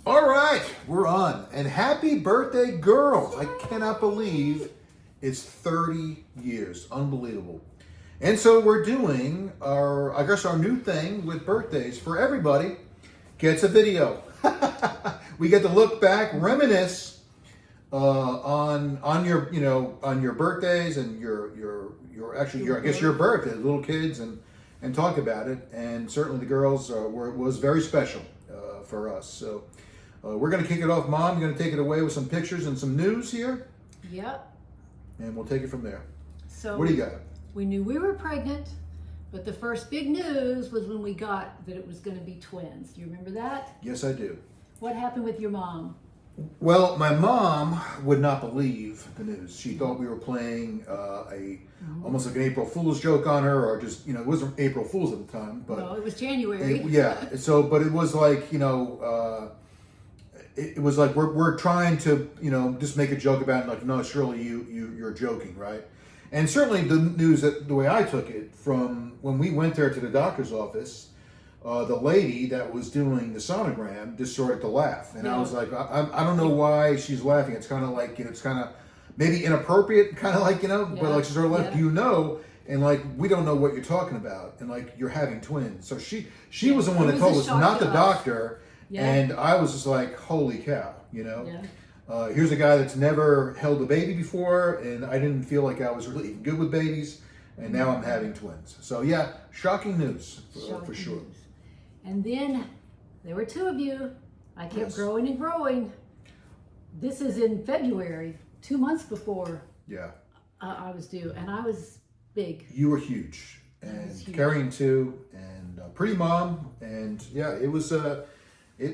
All right, we're on. And happy birthday, girls. I cannot believe it's 30 years. Unbelievable. And so we're doing our new thing with birthdays for everybody gets a video. We get to look back, reminisce on your birthdays and your birthday, little kids, and talk about it. And certainly the girls was very special for us. So we're going to kick it off. Mom, you're going to take it away with some pictures and some news here. Yep. And we'll take it from there. So what do you got? We knew we were pregnant, but the first big news was when we got that it was going to be twins. Do you remember that? Yes, I do. What happened with your mom? Well, my mom would not believe the news. She thought we were playing almost like an April Fool's joke on her, or just, it wasn't April Fool's at the time, but no, it was January. But it was like, it was like we're trying to, just make a joke about it. Like, no, surely you're joking, right? And certainly the news, that the way I took it from when we went there to the doctor's office, the lady that was doing the sonogram just started to laugh. And I was like, I don't know why she's laughing. It's kind of like, it's kind of maybe inappropriate, kind of like, but like she's sort of like, do you know? And like, we don't know what you're talking about. And like, you're having twins. So she was the one that told us, not the doctor. Yeah. And I was just like, holy cow, here's a guy that's never held a baby before, and I didn't feel like I was really good with babies, and now I'm having twins. So yeah, shocking news for sure. News. And then there were two of you. I kept growing and growing. This is in February, 2 months before I was due, and I was big. You were huge, and carrying two, and pretty mom, and it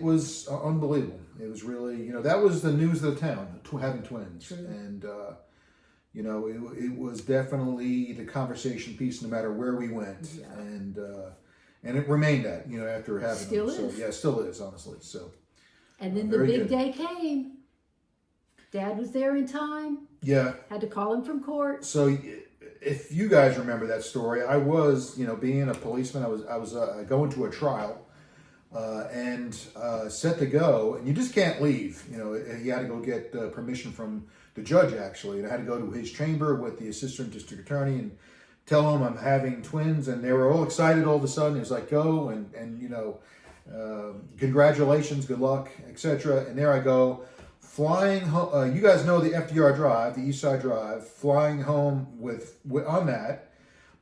was unbelievable. It was really, that was the news of the town, having twins. True. And, it was definitely the conversation piece no matter where we went. Yeah. And it remained that, after having still them. Is. So, yeah, still is, honestly. So. And then the big day came. Dad was there in time. Yeah. Had to call him from court. So if you guys remember that story, I was, being a policeman, I was going to a trial. And set to go, and you just can't leave. He had to go get permission from the judge, actually, and I had to go to his chamber with the assistant district attorney and tell him I'm having twins, and they were all excited all of a sudden. He was like, go, and congratulations, good luck, etc. And there I go, flying home. You guys know the FDR Drive, the East Side Drive, flying home with on that.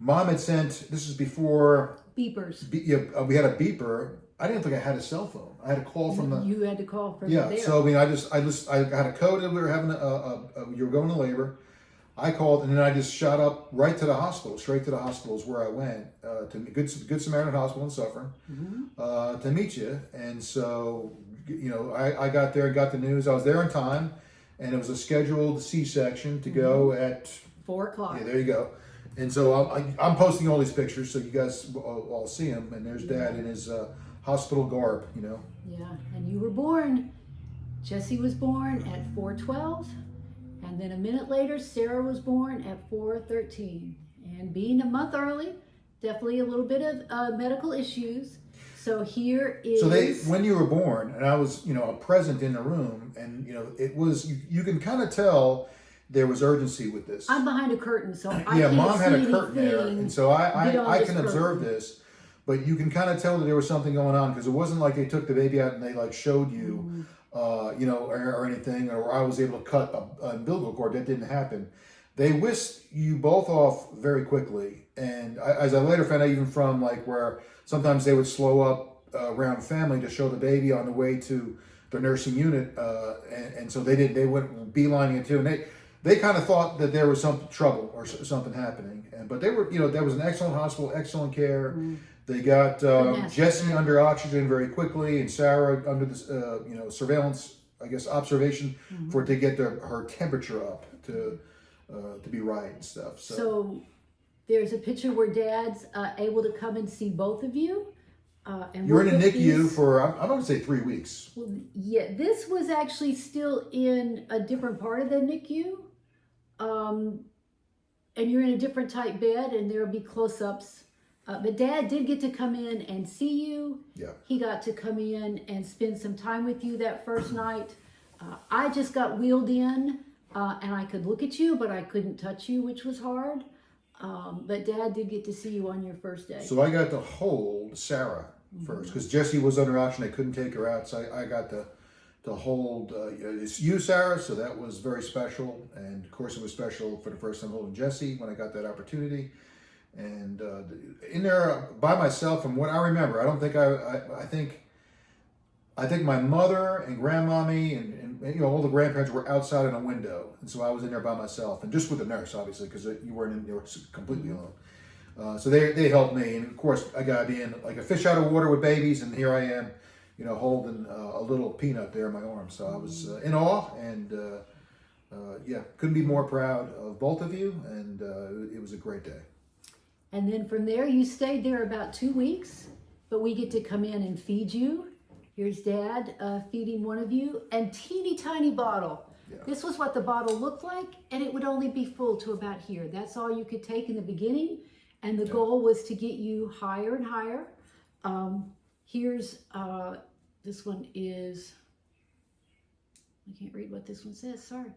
Mom had sent, this is before... Beepers. We had a beeper. I didn't think I had a cell phone. I had a call from the... You had to call from there. Yeah, so I had a code that we were having you were going to labor. I called, and then I just shot up right to the hospital, straight to the hospital is where I went, to Good Samaritan Hospital in Suffern, to meet you. And so, I got there, got the news. I was there in time, and it was a scheduled C-section to go at... 4 o'clock. Yeah, there you go. And so I'm posting all these pictures so you guys all see them. And there's Dad in his hospital garb, Yeah, and you were born. Jesse was born at 4:12, and then a minute later, Sarah was born at 4:13. And being a month early, definitely a little bit of medical issues. So here is... So when you were born, and I was, present in the room, and, it was, you can kind of tell there was urgency with this. I'm behind a curtain, so I can't Mom had see a curtain there, and so I can observe this, but you can kind of tell that there was something going on, because it wasn't like they took the baby out and they like showed you, or anything, or I was able to cut a umbilical cord. That didn't happen. They whisked you both off very quickly, and as I later found out, even from like where sometimes they would slow up around family to show the baby on the way to the nursing unit, and so they went beelining it too, and they kind of thought that there was some trouble or something happening, but they were, that was an excellent hospital, excellent care. They got Jesse under oxygen very quickly, and Sarah under this, surveillance, I guess, observation to get her temperature up to be right and stuff. So there's a picture where Dad's able to come and see both of you. And you're in a NICU for, I'm going to say 3 weeks. Well, yeah, this was actually still in a different part of the NICU. And you're in a different type bed, and there'll be close-ups But Dad did get to come in and see you. Yeah. He got to come in and spend some time with you that first night. I just got wheeled in, and I could look at you, but I couldn't touch you, which was hard. But Dad did get to see you on your first day. So I got to hold Sarah first because Jessie was under auction. They couldn't take her out, so I got to hold it's you, Sarah. So that was very special, and of course it was special for the first time holding Jessie when I got that opportunity. And in there by myself, from what I remember, I don't think I think my mother and grandmommy and all the grandparents were outside in a window, and so I was in there by myself, and just with the nurse, obviously, because you weren't in there completely alone. So they helped me, and of course I got to be in like a fish out of water with babies, and here I am, holding a little peanut there in my arm. So I was in awe, and couldn't be more proud of both of you, and it was a great day. And then from there, you stayed there about 2 weeks, but we get to come in and feed you. Here's Dad feeding one of you, and teeny tiny bottle. Yeah. This was what the bottle looked like, and it would only be full to about here. That's all you could take in the beginning, and the goal was to get you higher and higher. Here's, this one is, I can't read what this one says, sorry.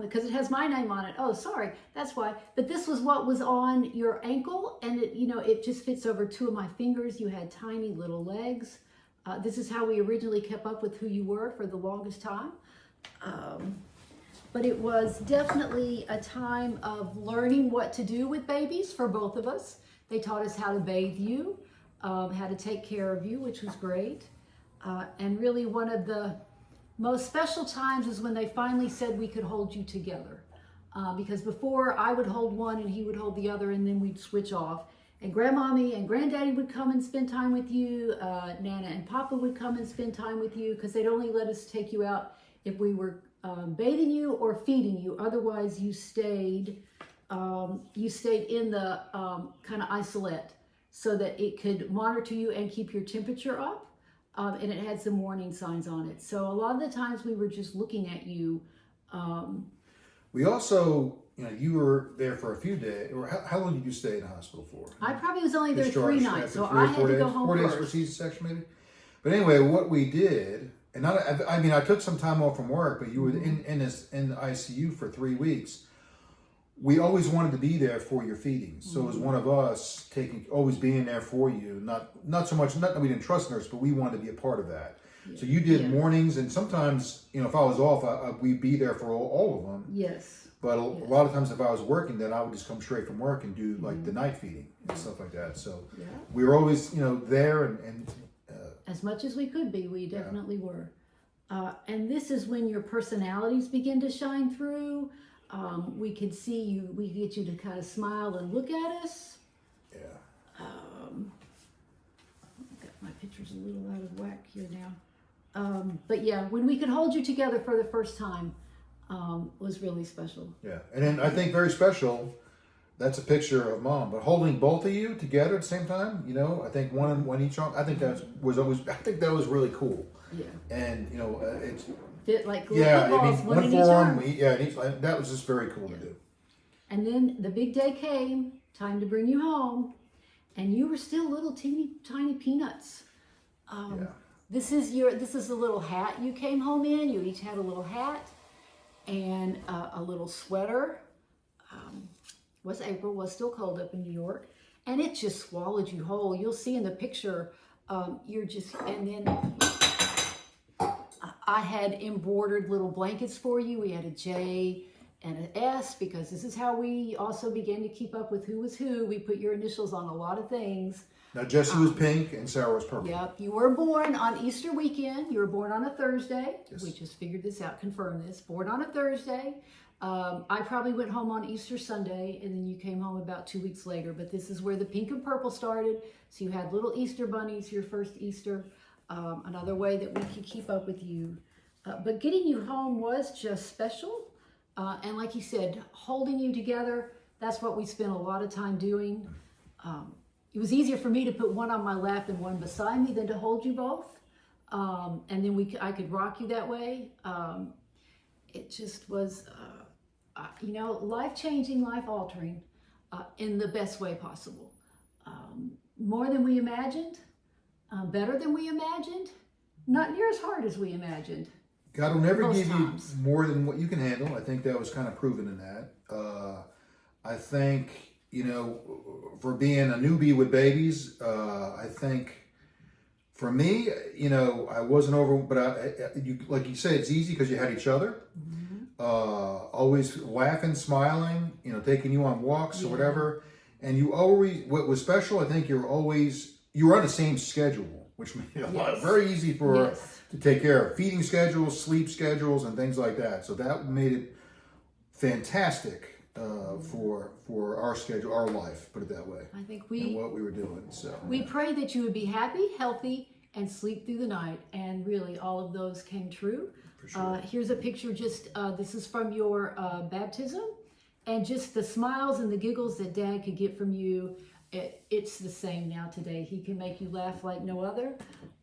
Because it has my name on it. Oh, sorry, that's why. But this was what was on your ankle, and it just fits over 2 of my fingers. You had tiny little legs. This is how we originally kept up with who you were for the longest time. But it was definitely a time of learning what to do with babies for both of us. They taught us how to bathe you, how to take care of you, which was great. And really one of the most special times is when they finally said we could hold you together. Because before I would hold one and he would hold the other, and then we'd switch off. And Grandmommy and Granddaddy would come and spend time with you. Nana and Papa would come and spend time with you, because they'd only let us take you out if we were bathing you or feeding you. Otherwise, you stayed in the kind of isolette so that it could monitor you and keep your temperature up. And it had some warning signs on it. So a lot of the times we were just looking at you. We also, you were there for a few days. Or how long did you stay in the hospital for? I probably was only there 3 Discharged nights, after so 3 or I had 4 to days? go home 4 days first. for C-section, maybe. But anyway, what we did, and I took some time off from work, but you were in the ICU for 3 weeks. We always wanted to be there for your feedings, so it was one of us always being there for you. Not so much, not that we didn't trust nurse, but we wanted to be a part of that. Yeah. So you did mornings, and sometimes, if I was off, we'd be there for all of them. Yes. But a lot of times, if I was working, then I would just come straight from work and do like the night feeding and stuff like that. So we were always, there and as much as we could be, we definitely were. And this is when your personalities begin to shine through. We could see you, we could get you to kind of smile and look at us. Yeah. My picture's a little out of whack here now. But yeah, when we could hold you together for the first time was really special. Yeah, and then I think very special, that's a picture of Mom, but holding both of you together at the same time, I think one each arm, I think that was really cool. Yeah. And, it's... Fit like little balls, one in each arm. That was just very cool to do. And then the big day came, time to bring you home, and you were still little tiny peanuts. This is the little hat you came home in. You each had a little hat and a little sweater. Was April, was still cold up in New York, and it just swallowed you whole. You'll see in the picture, and then I had embroidered little blankets for you. We had a J and an S, because this is how we also began to keep up with who was who. We put your initials on a lot of things. Now, Jessie was pink and Sarah was purple. Yep. You were born on Easter weekend. You were born on a Thursday. Yes. We just figured this out, confirmed this. Born on a Thursday. I probably went home on Easter Sunday, and then you came home about 2 weeks later. But this is where the pink and purple started. So you had little Easter bunnies your first Easter. Another way that we could keep up with you. But getting you home was just special. And like you said, holding you together, that's what we spent a lot of time doing. It was easier for me to put one on my lap and one beside me than to hold you both. And then I could rock you that way. It just was, life-changing, life-altering in the best way possible. more than we imagined, better than we imagined, not near as hard as we imagined. God will never Most give times. you more than what you can handle. I think that was kind of proven in that. I think, you know, for being a newbie with babies, I think for me, you know, I wasn't over, but you, like you say, it's easy because you had each other. Always laughing, smiling, you know, taking you on walks or whatever. And you always, what was special, I think you were on the same schedule, which made it very easy to take care of feeding schedules, sleep schedules, and things like that. So that made it fantastic for our schedule, our life, put it that way. I think and what we were doing. So we pray that you would be happy, healthy, and sleep through the night. And really, all of those came true. For sure. Here's a picture. This is from your baptism, and just the smiles and the giggles that Dad could get from you. It's the same now today. He can make you laugh like no other.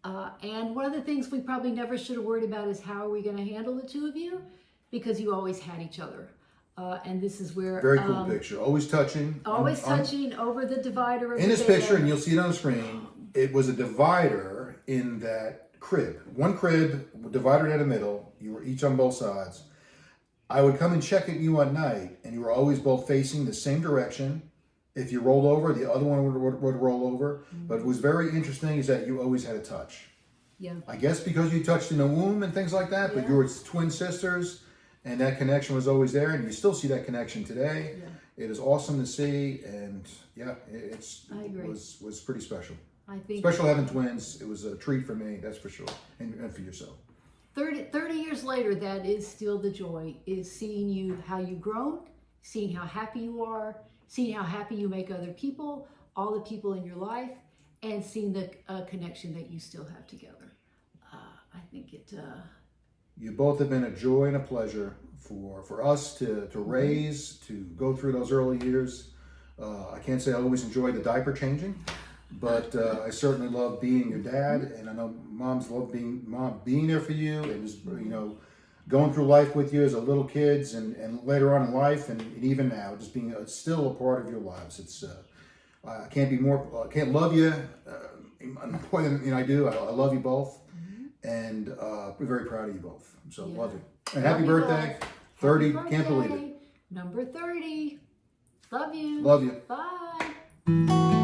And one of the things we probably never should have worried about is how are we going to handle the two of you, because you always had each other. And this is where very cool picture. Always touching. Touching over the divider. In this picture, and you'll see it on the screen, it was a divider in that crib. One crib divided in the middle. You were each on both sides. I would come and check at you at night, and you were always both facing the same direction. If you rolled over, the other one would roll over. But what was very interesting is that you always had a touch. Yeah. I guess because you touched in the womb and things like that, but you were twin sisters, and that connection was always there, and you still see that connection today. Yeah. It is awesome to see, and I agree. It was pretty special. I think Special having twins. It was a treat for me, that's for sure, and for yourself. 30 years later, that is still the joy, is seeing you, how you've grown, seeing how happy you are, seeing how happy you make other people, all the people in your life, and seeing the connection that you still have together. I think it... You both have been a joy and a pleasure for us to raise, to go through those early years. I can't say I always enjoyed the diaper changing, but I certainly love being your dad, and I know moms love being there for you, and just, you know, going through life with you as a little kids, and later on in life, and even now, just being still a part of your lives. It's I can't love you more than I do. I love you both, and we're very proud of you both. So love you, and happy birthday, 30. Can't believe it. Number 30. Love you. Love you. Bye.